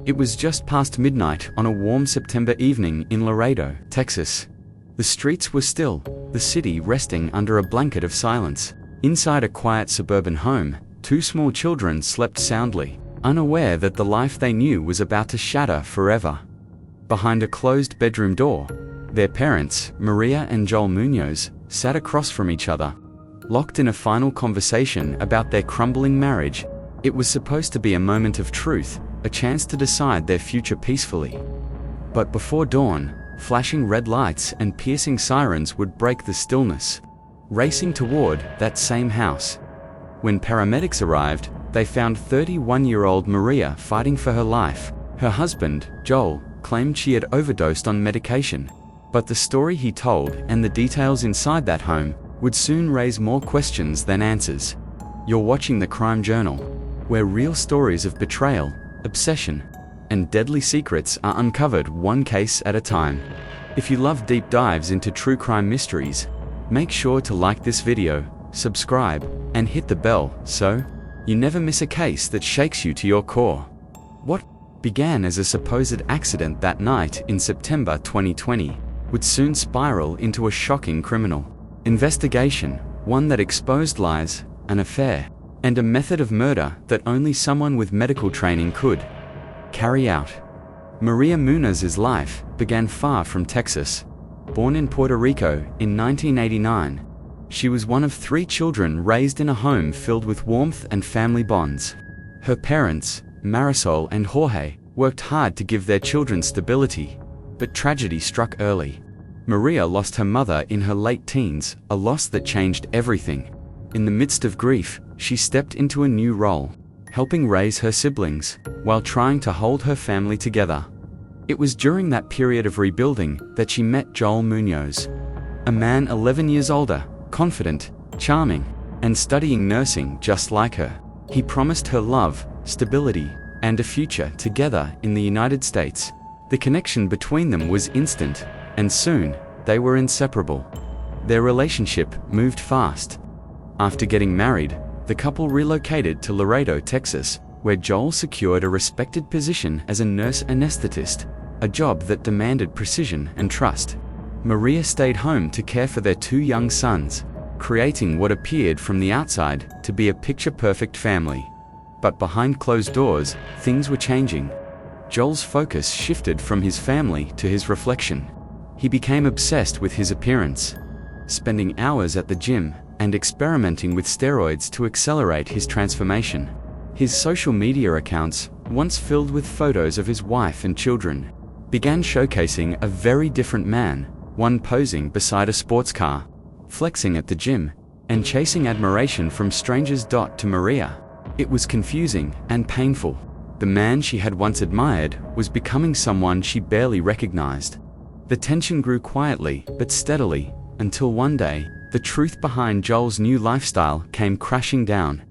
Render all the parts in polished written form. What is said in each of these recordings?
It was just past midnight on a warm September evening in Laredo, Texas. The streets were still, the city resting under a blanket of silence. Inside a quiet suburban home, two small children slept soundly, unaware that the life they knew was about to shatter forever. Behind a closed bedroom door, their parents, Maria and Joel Munoz, sat across from each other, locked in a final conversation about their crumbling marriage. It was supposed to be a moment of truth, a chance to decide their future peacefully. But before dawn, flashing red lights and piercing sirens would break the stillness, racing toward that same house. When paramedics arrived, they found 31-year-old Maria fighting for her life. Her husband, Joel, claimed she had overdosed on medication. But the story he told and the details inside that home would soon raise more questions than answers. You're watching The Crime Journal, where real stories of betrayal, obsession, and deadly secrets are uncovered one case at a time. If you love deep dives into true crime mysteries, make sure to like this video, subscribe, and hit the bell so you never miss a case that shakes you to your core. What began as a supposed accident that night in September 2020 would soon spiral into a shocking criminal investigation, one that exposed lies, an affair, and a method of murder that only someone with medical training could carry out. Maria Munoz's life began far from Texas. Born in Puerto Rico in 1989, she was one of 3 children raised in a home filled with warmth and family bonds. Her parents, Marisol and Jorge, worked hard to give their children stability, but tragedy struck early. Maria lost her mother in her late teens, a loss that changed everything. In the midst of grief, she stepped into a new role, helping raise her siblings, while trying to hold her family together. It was during that period of rebuilding that she met Joel Munoz, a man 11 years older, confident, charming, and studying nursing just like her. He promised her love, stability, and a future together in the United States. The connection between them was instant, and soon, they were inseparable. Their relationship moved fast. After getting married, the couple relocated to Laredo, Texas, where Joel secured a respected position as a nurse anesthetist, a job that demanded precision and trust. Maria stayed home to care for their 2 young sons, creating what appeared from the outside to be a picture-perfect family. But behind closed doors, things were changing. Joel's focus shifted from his family to his reflection. He became obsessed with his appearance, spending hours at the gym and experimenting with steroids to accelerate his transformation. His social media accounts, once filled with photos of his wife and children, began showcasing a very different man, one posing beside a sports car, flexing at the gym, and chasing admiration from strangers. To Maria, it was confusing and painful. The man she had once admired was becoming someone she barely recognized. The tension grew quietly but steadily, until one day, the truth behind Joel's new lifestyle came crashing down.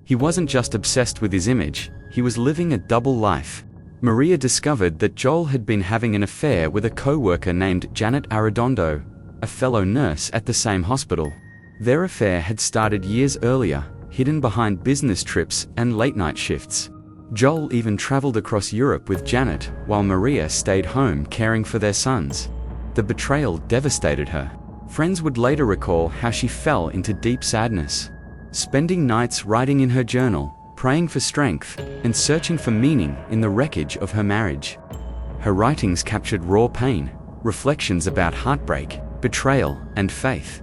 He wasn't just obsessed with his image, he was living a double life. Maria discovered that Joel had been having an affair with a co-worker named Janet Arredondo, a fellow nurse at the same hospital. Their affair had started years earlier, hidden behind business trips and late-night shifts. Joel even traveled across Europe with Janet, while Maria stayed home caring for their sons. The betrayal devastated her. Friends would later recall how she fell into deep sadness, spending nights writing in her journal, praying for strength, and searching for meaning in the wreckage of her marriage. Her writings captured raw pain, reflections about heartbreak, betrayal, and faith.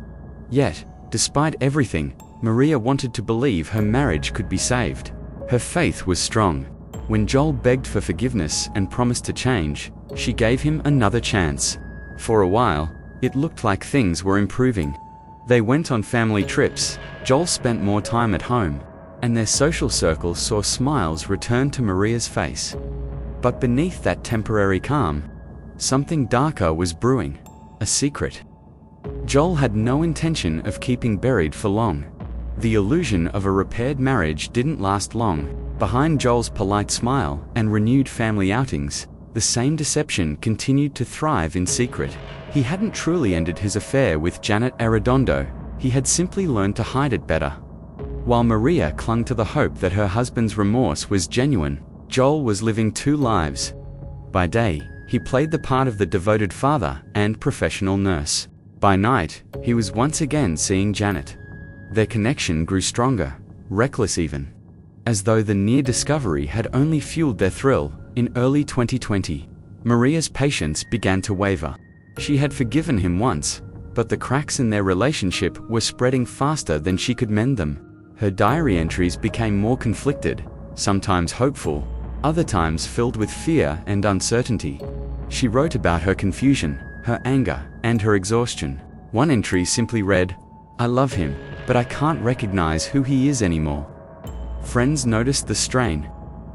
Yet, despite everything, Maria wanted to believe her marriage could be saved. Her faith was strong. When Joel begged for forgiveness and promised to change, she gave him another chance. For a while, it looked like things were improving. They went on family trips, Joel spent more time at home, and their social circle saw smiles return to Maria's face. But beneath that temporary calm, something darker was brewing, a secret. Joel had no intention of keeping buried for long. The illusion of a repaired marriage didn't last long. Behind Joel's polite smile and renewed family outings, the same deception continued to thrive in secret. He hadn't truly ended his affair with Janet Arredondo, he had simply learned to hide it better. While Maria clung to the hope that her husband's remorse was genuine, Joel was living two lives. By day, he played the part of the devoted father and professional nurse. By night, he was once again seeing Janet. Their connection grew stronger, reckless even. As though the near discovery had only fueled their thrill, in early 2020, Maria's patience began to waver. She had forgiven him once, but the cracks in their relationship were spreading faster than she could mend them. Her diary entries became more conflicted, sometimes hopeful, other times filled with fear and uncertainty. She wrote about her confusion, her anger, and her exhaustion. One entry simply read, "I love him, but I can't recognize who he is anymore." Friends noticed the strain.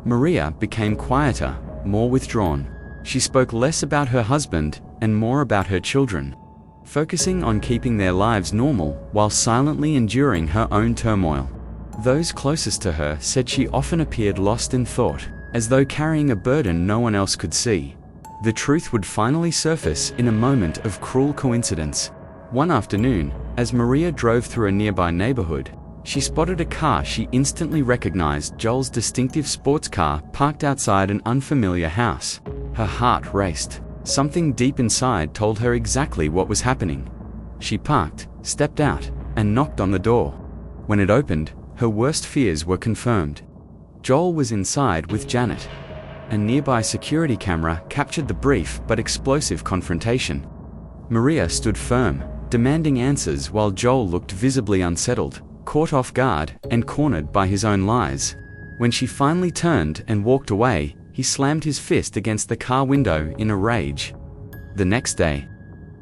Maria became quieter, more withdrawn. She spoke less about her husband and more about her children, focusing on keeping their lives normal while silently enduring her own turmoil. Those closest to her said she often appeared lost in thought, as though carrying a burden no one else could see. The truth would finally surface in a moment of cruel coincidence. One afternoon, as Maria drove through a nearby neighborhood, she spotted a car she instantly recognized: Joel's distinctive sports car parked outside an unfamiliar house. Her heart raced. Something deep inside told her exactly what was happening. She parked, stepped out, and knocked on the door. When it opened, her worst fears were confirmed. Joel was inside with Janet. A nearby security camera captured the brief but explosive confrontation. Maria stood firm, demanding answers, while Joel looked visibly unsettled, caught off guard and cornered by his own lies. When she finally turned and walked away, he slammed his fist against the car window in a rage. The next day,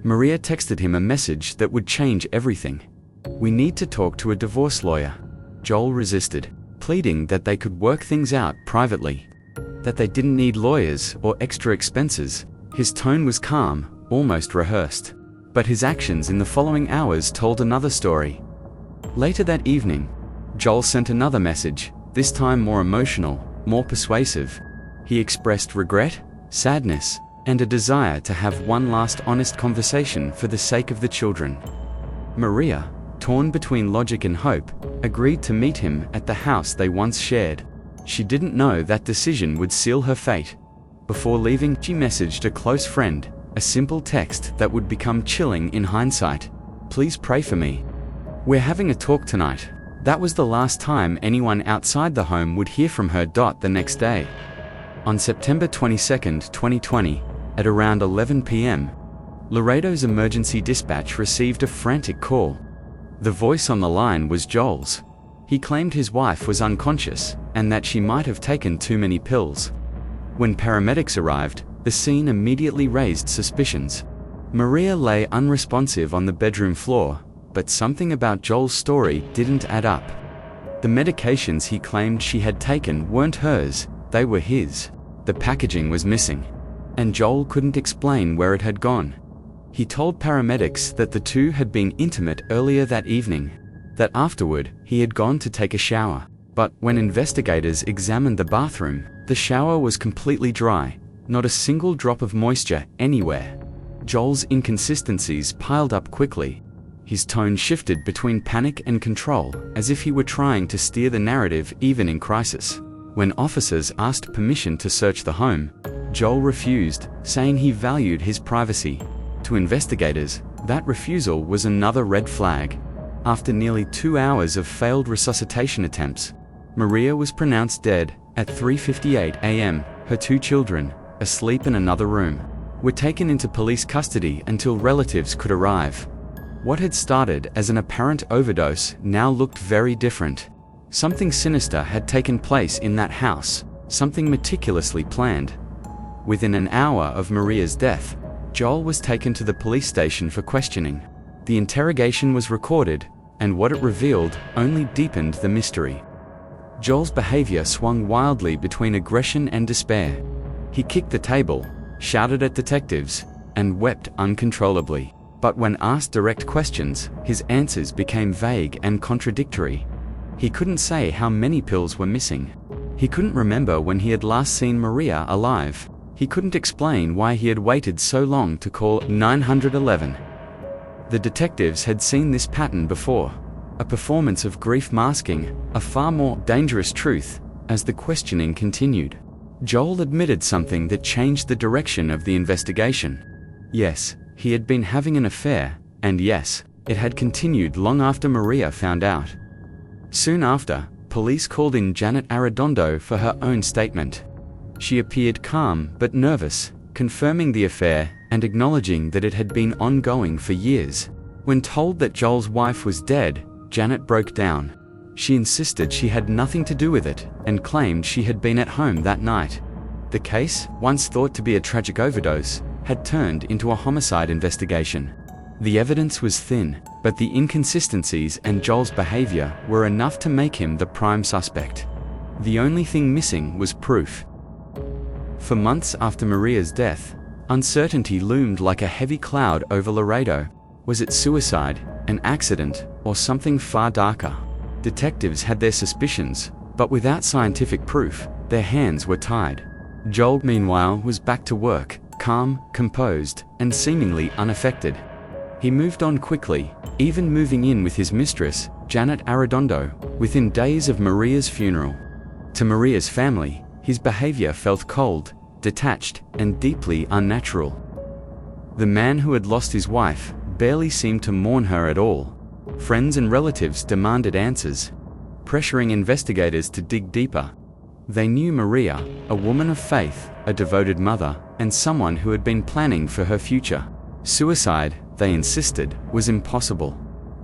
Maria texted him a message that would change everything. "We need to talk to a divorce lawyer." Joel resisted, pleading that they could work things out privately, that they didn't need lawyers or extra expenses. His tone was calm, almost rehearsed, but his actions in the following hours told another story. Later that evening, Joel sent another message, this time more emotional, more persuasive. He expressed regret, sadness, and a desire to have one last honest conversation for the sake of the children. Maria, torn between logic and hope, agreed to meet him at the house they once shared. She didn't know that decision would seal her fate. Before leaving, she messaged a close friend, a simple text that would become chilling in hindsight. "Please pray for me. We're having a talk tonight." That was the last time anyone outside the home would hear from her. The next day, on September 22, 2020, at around 11 p.m., Laredo's emergency dispatch received a frantic call. The voice on the line was Joel's. He claimed his wife was unconscious and that she might have taken too many pills. When paramedics arrived, the scene immediately raised suspicions. Maria lay unresponsive on the bedroom floor, but something about Joel's story didn't add up. The medications he claimed she had taken weren't hers, they were his. The packaging was missing, and Joel couldn't explain where it had gone. He told paramedics that the two had been intimate earlier that evening, that afterward he had gone to take a shower. But when investigators examined the bathroom, the shower was completely dry, not a single drop of moisture anywhere. Joel's inconsistencies piled up quickly. His tone shifted between panic and control, as if he were trying to steer the narrative even in crisis. When officers asked permission to search the home, Joel refused, saying he valued his privacy. To investigators, that refusal was another red flag. After nearly 2 hours of failed resuscitation attempts, Maria was pronounced dead at 3:58 a.m. Her 2 children, asleep in another room, were taken into police custody until relatives could arrive. What had started as an apparent overdose now looked very different. Something sinister had taken place in that house, something meticulously planned. Within an hour of Maria's death, Joel was taken to the police station for questioning. The interrogation was recorded, and what it revealed only deepened the mystery. Joel's behavior swung wildly between aggression and despair. He kicked the table, shouted at detectives, and wept uncontrollably. But when asked direct questions, his answers became vague and contradictory. He couldn't say how many pills were missing. He couldn't remember when he had last seen Maria alive. He couldn't explain why he had waited so long to call 911. The detectives had seen this pattern before, a performance of grief masking a far more dangerous truth. As the questioning continued, Joel admitted something that changed the direction of the investigation. Yes, he had been having an affair, and yes, it had continued long after Maria found out. Soon after, police called in Janet Arredondo for her own statement. She appeared calm but nervous, confirming the affair and acknowledging that it had been ongoing for years. When told that Joel's wife was dead, Janet broke down. She insisted she had nothing to do with it and claimed she had been at home that night. The case, once thought to be a tragic overdose, had turned into a homicide investigation. The evidence was thin, but the inconsistencies and Joel's behavior were enough to make him the prime suspect. The only thing missing was proof. For months after Maria's death, uncertainty loomed like a heavy cloud over Laredo. Was it suicide, an accident, or something far darker? Detectives had their suspicions, but without scientific proof, their hands were tied. Joel, meanwhile, was back to work, calm, composed, and seemingly unaffected. He moved on quickly, even moving in with his mistress, Janet Arredondo, within days of Maria's funeral. To Maria's family, his behavior felt cold, detached, and deeply unnatural. The man who had lost his wife barely seemed to mourn her at all. Friends and relatives demanded answers, pressuring investigators to dig deeper. They knew Maria, a woman of faith, a devoted mother, and someone who had been planning for her future. Suicide, they insisted, was impossible.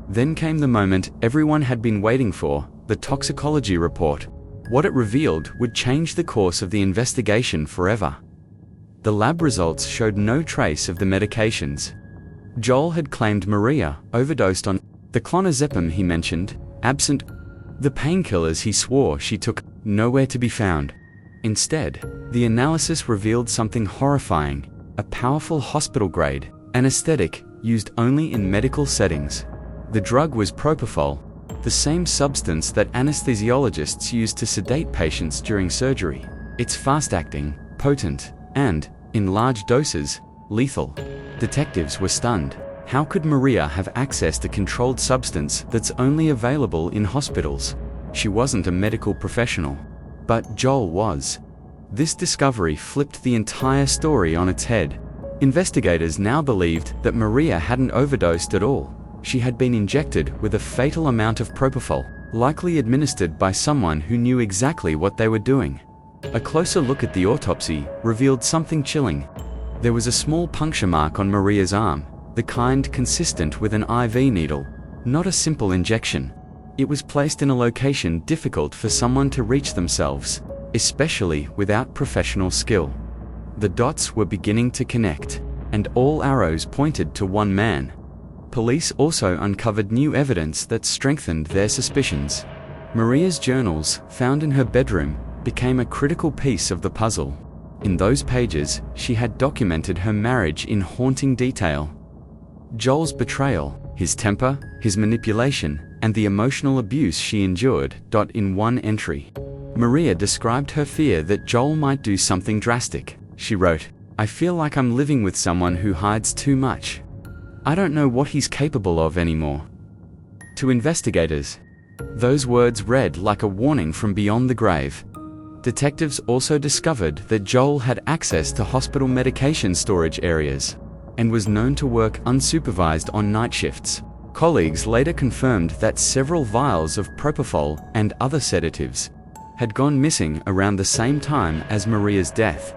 Then came the moment everyone had been waiting for, the toxicology report. What it revealed would change the course of the investigation forever. The lab results showed no trace of the medications. Joel had claimed Maria overdosed on the clonazepam he mentioned, absent the painkillers he swore she took, nowhere to be found. Instead, the analysis revealed something horrifying, a powerful hospital-grade anesthetic used only in medical settings. The drug was propofol, the same substance that anesthesiologists use to sedate patients during surgery. It's fast-acting, potent, and, in large doses, lethal. Detectives were stunned. How could Maria have accessed a controlled substance that's only available in hospitals? She wasn't a medical professional. But Joel was. This discovery flipped the entire story on its head. Investigators now believed that Maria hadn't overdosed at all. She had been injected with a fatal amount of propofol, likely administered by someone who knew exactly what they were doing. A closer look at the autopsy revealed something chilling. There was a small puncture mark on Maria's arm, the kind consistent with an IV needle, not a simple injection. It was placed in a location difficult for someone to reach themselves, especially without professional skill. The dots were beginning to connect, and all arrows pointed to one man. Police also uncovered new evidence that strengthened their suspicions. Maria's journals, found in her bedroom, became a critical piece of the puzzle. In those pages, she had documented her marriage in haunting detail. Joel's betrayal, his temper, his manipulation, and the emotional abuse she endured, in one entry. Maria described her fear that Joel might do something drastic. She wrote, "I feel like I'm living with someone who hides too much. I don't know what he's capable of anymore." To investigators, those words read like a warning from beyond the grave. Detectives also discovered that Joel had access to hospital medication storage areas and was known to work unsupervised on night shifts. Colleagues later confirmed that several vials of propofol and other sedatives had gone missing around the same time as Maria's death.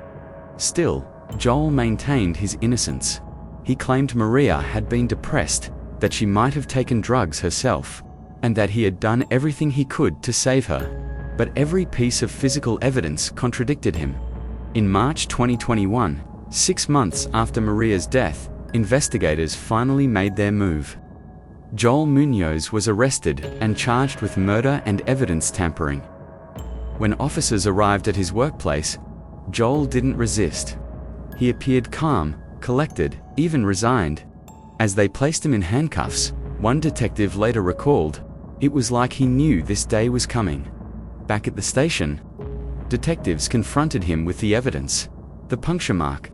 Still, Joel maintained his innocence. He claimed Maria had been depressed, that she might have taken drugs herself, and that he had done everything he could to save her. But every piece of physical evidence contradicted him. In March 2021, 6 months after Maria's death, investigators finally made their move. Joel Munoz was arrested and charged with murder and evidence tampering. When officers arrived at his workplace, Joel didn't resist. He appeared calm, collected, even resigned. As they placed him in handcuffs, one detective later recalled, "It was like he knew this day was coming." Back at the station, detectives confronted him with the evidence: the puncture mark,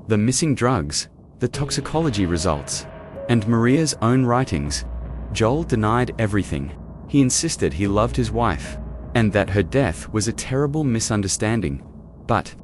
the missing drugs, the toxicology results, and Maria's own writings. Joel denied everything. He insisted he loved his wife, and that her death was a terrible misunderstanding. But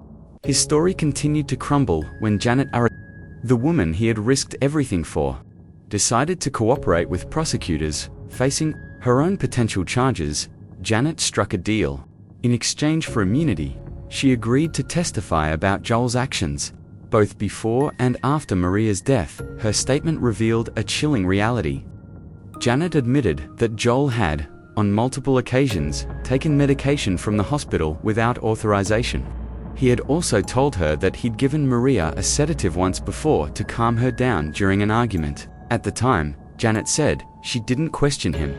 his story continued to crumble when Janet Arredondo, the woman he had risked everything for, decided to cooperate with prosecutors. Facing her own potential charges, Janet struck a deal. In exchange for immunity, she agreed to testify about Joel's actions. Both before and after Maria's death, her statement revealed a chilling reality. Janet admitted that Joel had, on multiple occasions, taken medication from the hospital without authorization. He had also told her that he'd given Maria a sedative once before to calm her down during an argument. At the time, Janet said she didn't question him.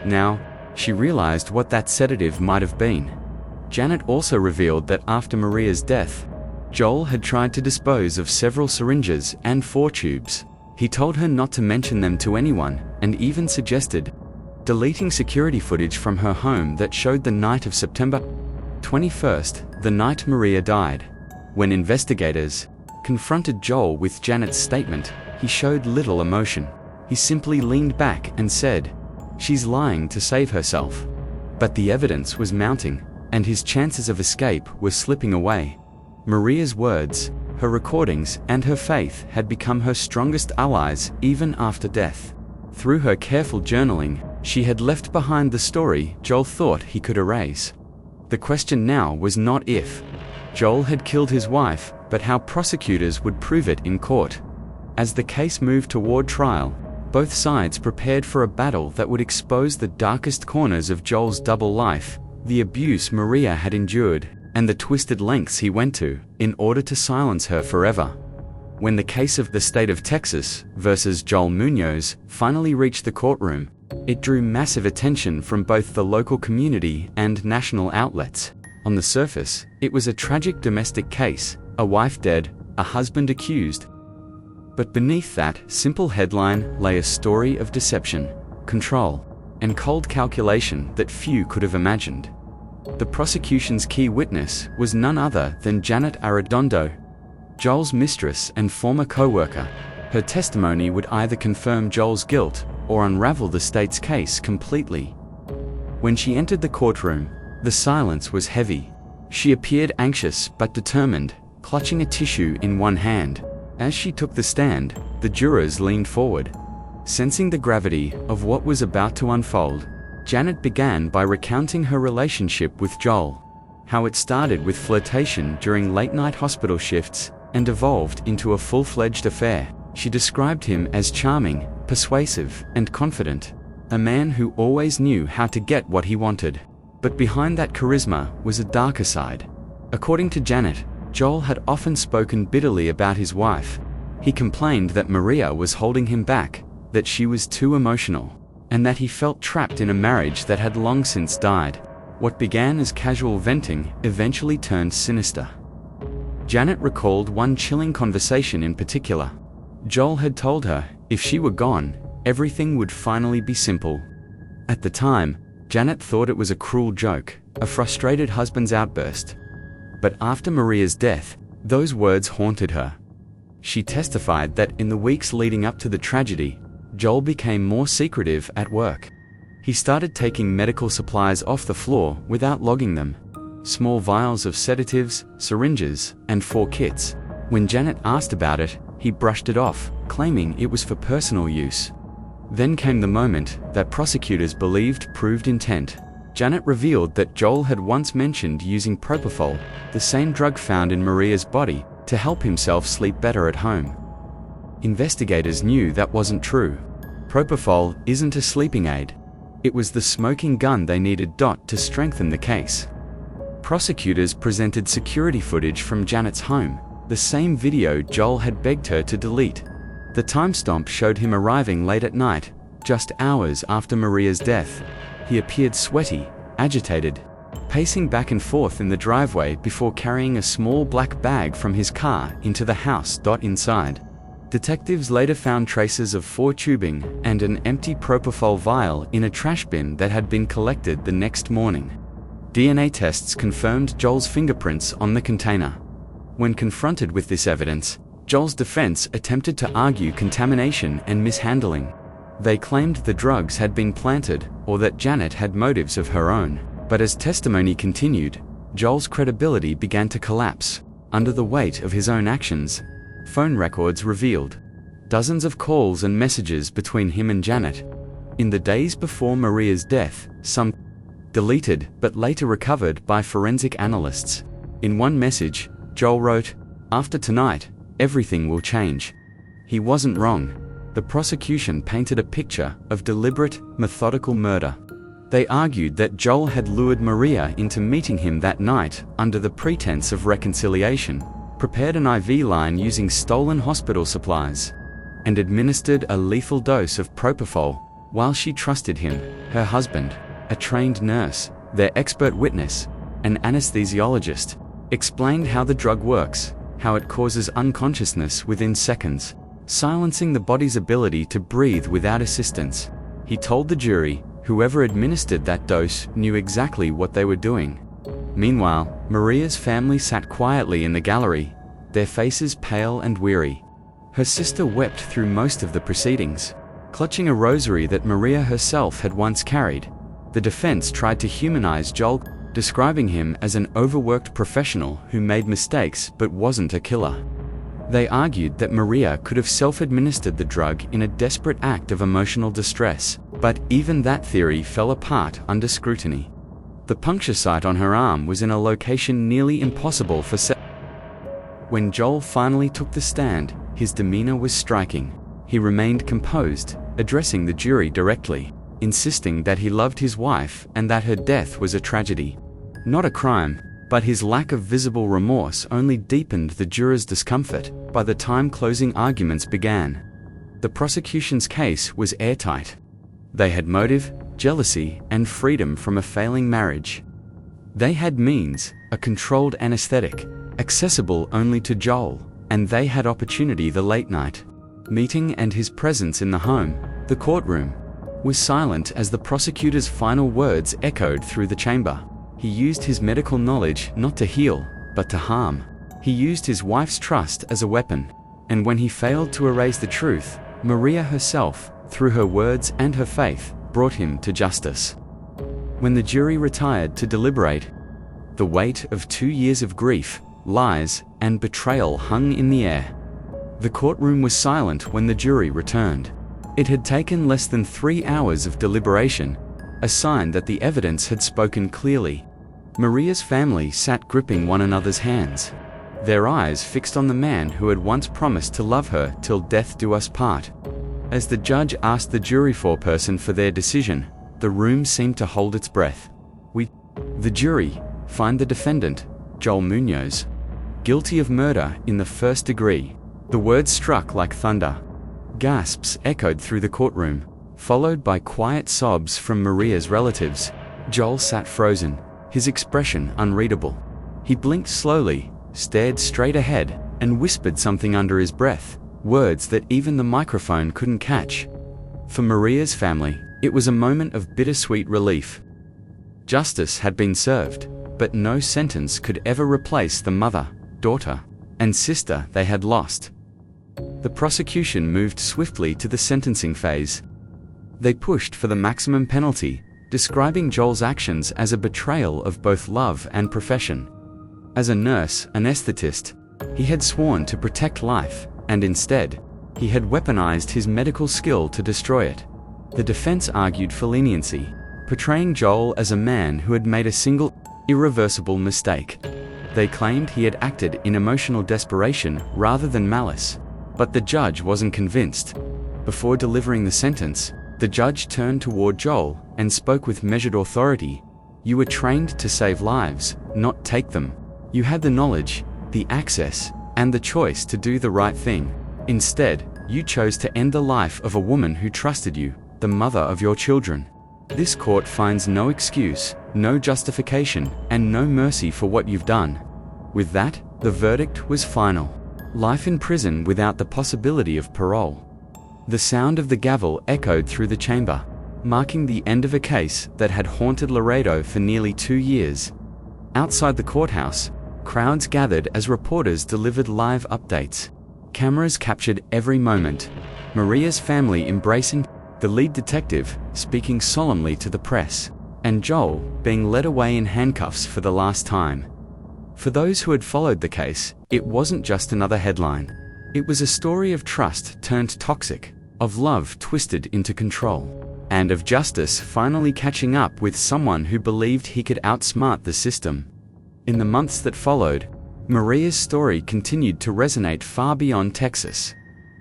Now, she realized what that sedative might have been. Janet also revealed that after Maria's death, Joel had tried to dispose of several syringes and 4 tubes. He told her not to mention them to anyone, and even suggested deleting security footage from her home that showed the night of September 21st, the night Maria died. When investigators confronted Joel with Janet's statement, he showed little emotion. He simply leaned back and said, "She's lying to save herself." But the evidence was mounting, and his chances of escape were slipping away. Maria's words, her recordings, and her faith had become her strongest allies even after death. Through her careful journaling, she had left behind the story Joel thought he could erase. The question now was not if Joel had killed his wife, but how prosecutors would prove it in court. As the case moved toward trial, both sides prepared for a battle that would expose the darkest corners of Joel's double life, the abuse Maria had endured, and the twisted lengths he went to in order to silence her forever. When the case of the state of Texas versus Joel Munoz finally reached the courtroom, it drew massive attention from both the local community and national outlets. On the surface, it was a tragic domestic case, a wife dead, a husband accused. But beneath that simple headline lay a story of deception, control, and cold calculation that few could have imagined. The prosecution's key witness was none other than Janet Arredondo, Joel's mistress and former co-worker. Her testimony would either confirm Joel's guilt or unravel the state's case completely. When she entered the courtroom, the silence was heavy. She appeared anxious but determined, clutching a tissue in one hand. As she took the stand, the jurors leaned forward. Sensing the gravity of what was about to unfold, Janet began by recounting her relationship with Joel, how it started with flirtation during late-night hospital shifts and evolved into a full-fledged affair. She described him as charming, persuasive, and confident, a man who always knew how to get what he wanted. But behind that charisma was a darker side. According to Janet, Joel had often spoken bitterly about his wife. He complained that Maria was holding him back, that she was too emotional, and that he felt trapped in a marriage that had long since died. What began as casual venting eventually turned sinister. Janet recalled one chilling conversation in particular. Joel had told her, if she were gone, everything would finally be simple. At the time, Janet thought it was a cruel joke, a frustrated husband's outburst. But after Maria's death, those words haunted her. She testified that in the weeks leading up to the tragedy, Joel became more secretive at work. He started taking medical supplies off the floor without logging them. Small vials of sedatives, syringes, and 4 kits. When Janet asked about it, he brushed it off, claiming it was for personal use. Then came the moment that prosecutors believed proved intent. Janet revealed that Joel had once mentioned using propofol, the same drug found in Maria's body, to help himself sleep better at home. Investigators knew that wasn't true. Propofol isn't a sleeping aid. It was the smoking gun they needed to strengthen the case. Prosecutors presented security footage from Janet's home, the same video Joel had begged her to delete. The timestamp showed him arriving late at night, just hours after Maria's death. He appeared sweaty, agitated, pacing back and forth in the driveway before carrying a small black bag from his car into the house. Inside, detectives later found traces of 4 tubing and an empty propofol vial in a trash bin that had been collected the next morning. DNA tests confirmed Joel's fingerprints on the container. When confronted with this evidence, Joel's defense attempted to argue contamination and mishandling. They claimed the drugs had been planted or that Janet had motives of her own. But as testimony continued, Joel's credibility began to collapse under the weight of his own actions. Phone records revealed dozens of calls and messages between him and Janet. In the days before Maria's death, some deleted but later recovered by forensic analysts. In one message, Joel wrote, "After tonight, everything will change." He wasn't wrong. The prosecution painted a picture of deliberate, methodical murder. They argued that Joel had lured Maria into meeting him that night under the pretense of reconciliation, prepared an IV line using stolen hospital supplies, and administered a lethal dose of propofol while she trusted him. Her husband, a trained nurse, their expert witness, an anesthesiologist, explained how the drug works, how it causes unconsciousness within seconds, silencing the body's ability to breathe without assistance. He told the jury, whoever administered that dose knew exactly what they were doing. Meanwhile, Maria's family sat quietly in the gallery, their faces pale and weary. Her sister wept through most of the proceedings, clutching a rosary that Maria herself had once carried. The defense tried to humanize Joel, describing him as an overworked professional who made mistakes but wasn't a killer. They argued that Maria could have self-administered the drug in a desperate act of emotional distress, but even that theory fell apart under scrutiny. The puncture site on her arm was in a location nearly impossible for When Joel finally took the stand, his demeanor was striking. He remained composed, addressing the jury directly, insisting that he loved his wife and that her death was a tragedy, not a crime. But his lack of visible remorse only deepened the jurors' discomfort by the time closing arguments began. The prosecution's case was airtight. They had motive, jealousy, and freedom from a failing marriage. They had means, a controlled anesthetic, accessible only to Joel, and they had opportunity. The late night meeting and his presence in the home, the courtroom, was silent as the prosecutor's final words echoed through the chamber. He used his medical knowledge not to heal, but to harm. He used his wife's trust as a weapon. And when he failed to erase the truth, Maria herself, through her words and her faith, brought him to justice. When the jury retired to deliberate, the weight of 2 years of grief, lies, and betrayal hung in the air. The courtroom was silent when the jury returned. It had taken less than 3 hours of deliberation, a sign that the evidence had spoken clearly. Maria's family sat gripping one another's hands, their eyes fixed on the man who had once promised to love her till death do us part. As the judge asked the jury foreperson for their decision, the room seemed to hold its breath. The jury, find the defendant, Joel Munoz, guilty of murder in the first degree. The words struck like thunder. Gasps echoed through the courtroom, followed by quiet sobs from Maria's relatives. Joel sat frozen, his expression unreadable. He blinked slowly, stared straight ahead, and whispered something under his breath, words that even the microphone couldn't catch. For Maria's family, it was a moment of bittersweet relief. Justice had been served, but no sentence could ever replace the mother, daughter, and sister they had lost. The prosecution moved swiftly to the sentencing phase. They pushed for the maximum penalty, describing Joel's actions as a betrayal of both love and profession. As a nurse anesthetist, he had sworn to protect life, and instead, he had weaponized his medical skill to destroy it. The defense argued for leniency, portraying Joel as a man who had made a single, irreversible mistake. They claimed he had acted in emotional desperation rather than malice, but the judge wasn't convinced. Before delivering the sentence, the judge turned toward Joel and spoke with measured authority. "You were trained to save lives, not take them. You had the knowledge, the access, and the choice to do the right thing. Instead, you chose to end the life of a woman who trusted you, the mother of your children. This court finds no excuse, no justification, and no mercy for what you've done." With that, the verdict was final. Life in prison without the possibility of parole. The sound of the gavel echoed through the chamber, marking the end of a case that had haunted Laredo for nearly 2 years. Outside the courthouse, crowds gathered as reporters delivered live updates. Cameras captured every moment. Maria's family embracing, the lead detective speaking solemnly to the press, and Joel being led away in handcuffs for the last time. For those who had followed the case, it wasn't just another headline. It was a story of trust turned toxic, of love twisted into control, and of justice finally catching up with someone who believed he could outsmart the system. In the months that followed, Maria's story continued to resonate far beyond Texas.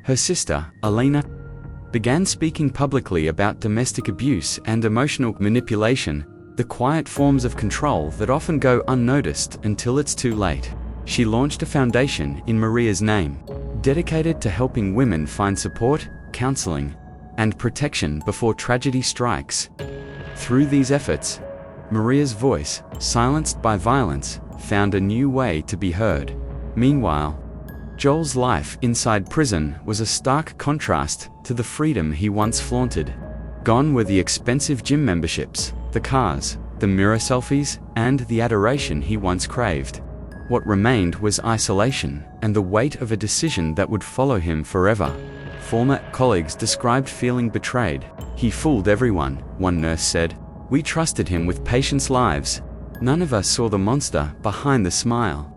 Her sister, Elena, began speaking publicly about domestic abuse and emotional manipulation, the quiet forms of control that often go unnoticed until it's too late. She launched a foundation in Maria's name, dedicated to helping women find support, counseling, and protection before tragedy strikes. Through these efforts, Maria's voice, silenced by violence, found a new way to be heard. Meanwhile, Joel's life inside prison was a stark contrast to the freedom he once flaunted. Gone were the expensive gym memberships, the cars, the mirror selfies, and the adoration he once craved. What remained was isolation and the weight of a decision that would follow him forever. Former colleagues described feeling betrayed. "He fooled everyone," one nurse said. "We trusted him with patients' lives. None of us saw the monster behind the smile."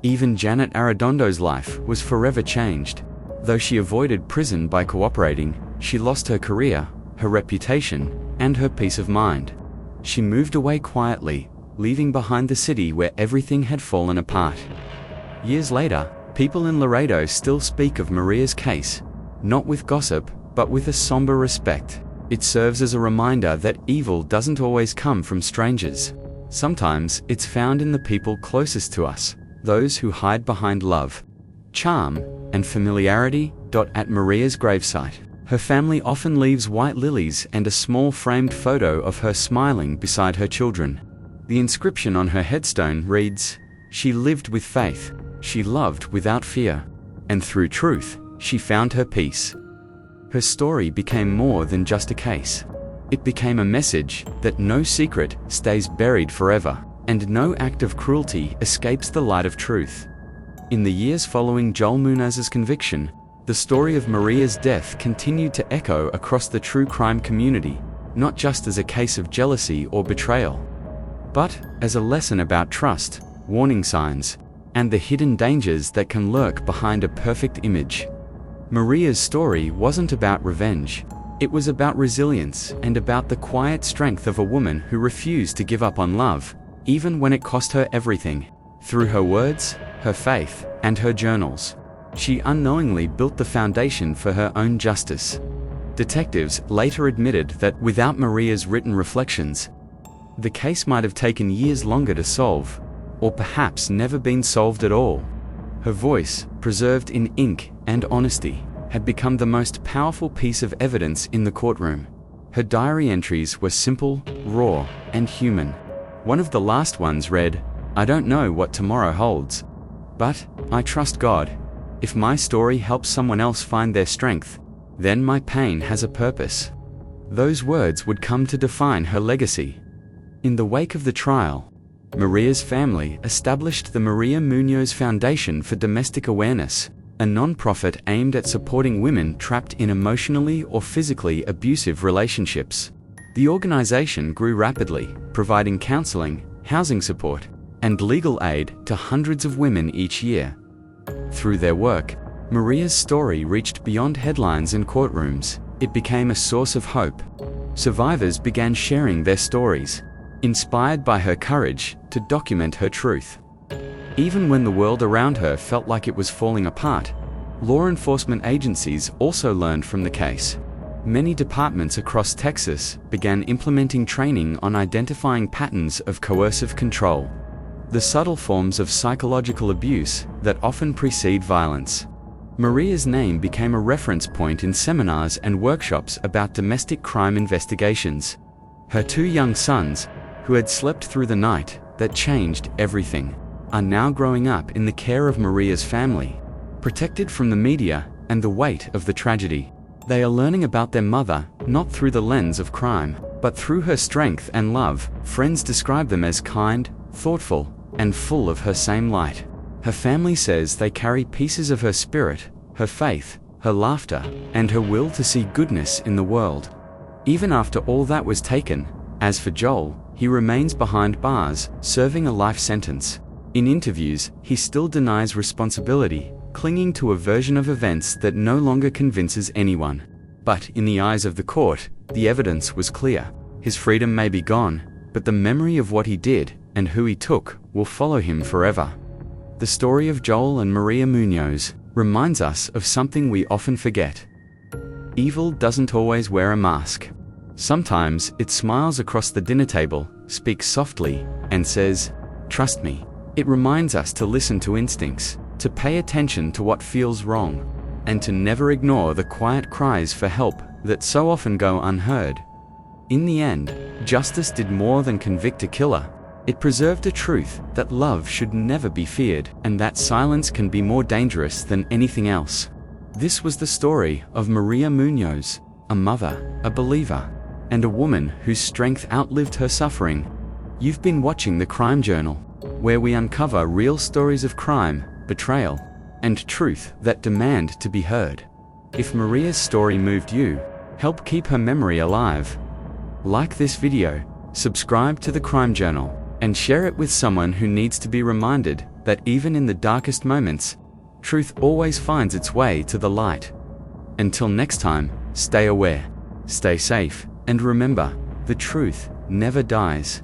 Even Janet Arredondo's life was forever changed. Though she avoided prison by cooperating, she lost her career, her reputation, and her peace of mind. She moved away quietly, leaving behind the city where everything had fallen apart. Years later, people in Laredo still speak of Maria's case, not with gossip, but with a somber respect. It serves as a reminder that evil doesn't always come from strangers. Sometimes it's found in the people closest to us, those who hide behind love, charm, and familiarity. At Maria's gravesite, her family often leaves white lilies and a small framed photo of her smiling beside her children. The inscription on her headstone reads, "She lived with faith, she loved without fear, and through truth, she found her peace." Her story became more than just a case. It became a message that no secret stays buried forever, and no act of cruelty escapes the light of truth. In the years following Joel Munoz's conviction, the story of Maria's death continued to echo across the true crime community, not just as a case of jealousy or betrayal, but as a lesson about trust, warning signs, and the hidden dangers that can lurk behind a perfect image. Maria's story wasn't about revenge. It was about resilience and about the quiet strength of a woman who refused to give up on love, even when it cost her everything. Through her words, her faith, and her journals, she unknowingly built the foundation for her own justice. Detectives later admitted that without Maria's written reflections, the case might have taken years longer to solve, or perhaps never been solved at all. Her voice, preserved in ink and honesty, had become the most powerful piece of evidence in the courtroom. Her diary entries were simple, raw, and human. One of the last ones read, "I don't know what tomorrow holds, but I trust God. If my story helps someone else find their strength, then my pain has a purpose." Those words would come to define her legacy. In the wake of the trial, Maria's family established the Maria Munoz Foundation for Domestic Awareness, a non-profit aimed at supporting women trapped in emotionally or physically abusive relationships. The organization grew rapidly, providing counseling, housing support, and legal aid to hundreds of women each year. Through their work, Maria's story reached beyond headlines and courtrooms. It became a source of hope. Survivors began sharing their stories, inspired by her courage to document her truth. Even when the world around her felt like it was falling apart, law enforcement agencies also learned from the case. Many departments across Texas began implementing training on identifying patterns of coercive control, the subtle forms of psychological abuse that often precede violence. Maria's name became a reference point in seminars and workshops about domestic crime investigations. Her 2 young sons, who had slept through the night that changed everything, are now growing up in the care of Maria's family, protected from the media and the weight of the tragedy. They are learning about their mother, not through the lens of crime, but through her strength and love. Friends describe them as kind, thoughtful, and full of her same light. Her family says they carry pieces of her spirit, her faith, her laughter, and her will to see goodness in the world. Even after all that was taken, as for Joel, He remains behind bars, serving a life sentence. In interviews, he still denies responsibility, clinging to a version of events that no longer convinces anyone. But in the eyes of the court, the evidence was clear. His freedom may be gone, but the memory of what he did and who he took will follow him forever. The story of Joel and Maria Munoz reminds us of something we often forget. Evil doesn't always wear a mask. Sometimes it smiles across the dinner table, speaks softly, and says, "Trust me." It reminds us to listen to instincts, to pay attention to what feels wrong, and to never ignore the quiet cries for help that so often go unheard. In the end, justice did more than convict a killer. It preserved a truth that love should never be feared, and that silence can be more dangerous than anything else. This was the story of Maria Munoz, a mother, a believer, and a woman whose strength outlived her suffering. You've been watching The Crime Journal, where we uncover real stories of crime, betrayal, and truth that demand to be heard. If Maria's story moved you, help keep her memory alive. Like this video, subscribe to The Crime Journal, and share it with someone who needs to be reminded that even in the darkest moments, truth always finds its way to the light. Until next time, stay aware, stay safe, and remember, the truth never dies.